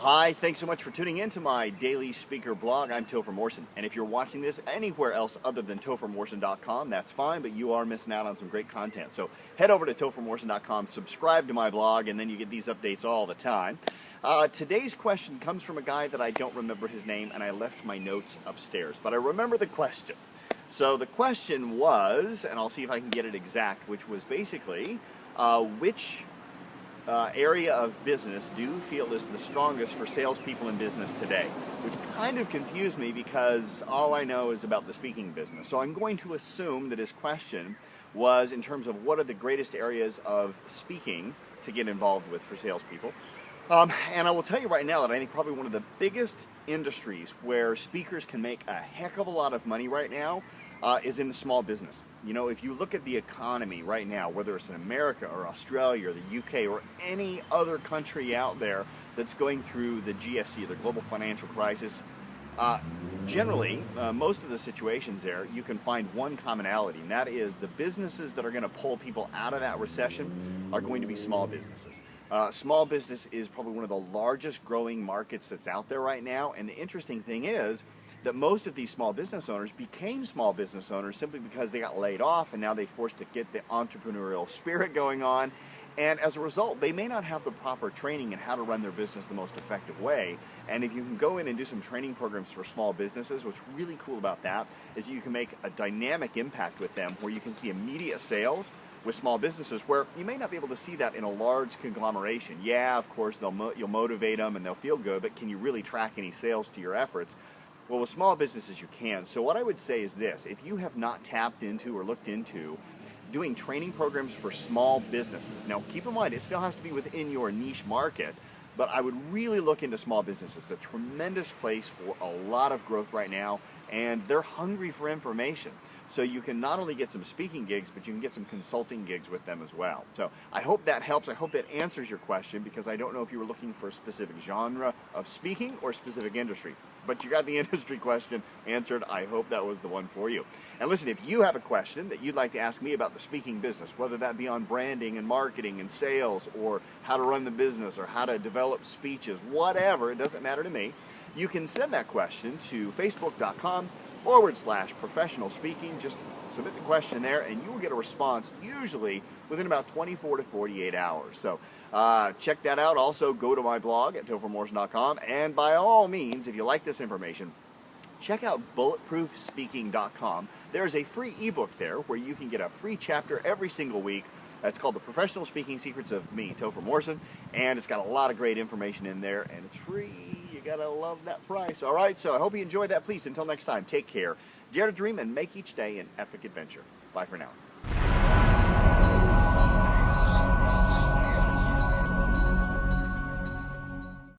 Hi, thanks so much for tuning in to my daily speaker blog. I'm Topher Morrison, and if you're watching this anywhere else other than tophermorrison.com, that's fine, but you are missing out on some great content. So head over to tophermorrison.com, subscribe to my blog, and then you get these updates all the time. Today's question comes from a guy that I don't remember his name, and I left my notes upstairs, but I remember the question. So the question was, and I'll see if I can get it exact, which was basically, which area of business do you feel is the strongest for salespeople in business today? Which kind of confused me because all I know is about the speaking business. So I'm going to assume that his question was in terms of what are the greatest areas of speaking to get involved with for salespeople. And I will tell you right now that I think probably one of the biggest industries where speakers can make a heck of a lot of money right now is in the small business. You know, if you look at the economy right now, whether it's in America or Australia or the UK or any other country out there that's going through the GFC, the global financial crisis, generally, most of the situations there, you can find one commonality, and that is the businesses that are going to pull people out of that recession are going to be small businesses. Small business is probably one of the largest growing markets that's out there right now, and the interesting thing is that most of these small business owners became small business owners simply because they got laid off and now they're forced to get the entrepreneurial spirit going on. And as a result, they may not have the proper training in how to run their business the most effective way. And if you can go in and do some training programs for small businesses, what's really cool about that is you can make a dynamic impact with them where you can see immediate sales with small businesses where you may not be able to see that in a large conglomeration. Yeah, of course, you'll motivate them and they'll feel good, but can you really track any sales to your efforts? Well, with small businesses, you can. So what I would say is this: if you have not tapped into or looked into doing training programs for small businesses, now keep in mind, it still has to be within your niche market, but I would really look into small businesses. It's a tremendous place for a lot of growth right now, and they're hungry for information. So you can not only get some speaking gigs, but you can get some consulting gigs with them as well. So I hope that helps. I hope that answers your question, because I don't know if you were looking for a specific genre of speaking or a specific industry. But you got the industry question answered. I hope that was the one for you. And listen, if you have a question that you'd like to ask me about the speaking business, whether that be on branding and marketing and sales, or how to run the business, or how to develop speeches, whatever, it doesn't matter to me, you can send that question to facebook.com/professional speaking. Just submit the question there and you will get a response usually within about 24 to 48 hours. So check that out. Also, go to my blog at tophermorrison.com, and by all means, if you like this information, check out bulletproofspeaking.com. There's a free ebook there where you can get a free chapter every single week. It's called The Professional Speaking Secrets of Me, Topher Morrison, and it's got a lot of great information in there, and it's free. You gotta love that price. All right, so I hope you enjoyed that. Please, until next time, take care, dare to dream, and make each day an epic adventure. Bye for now.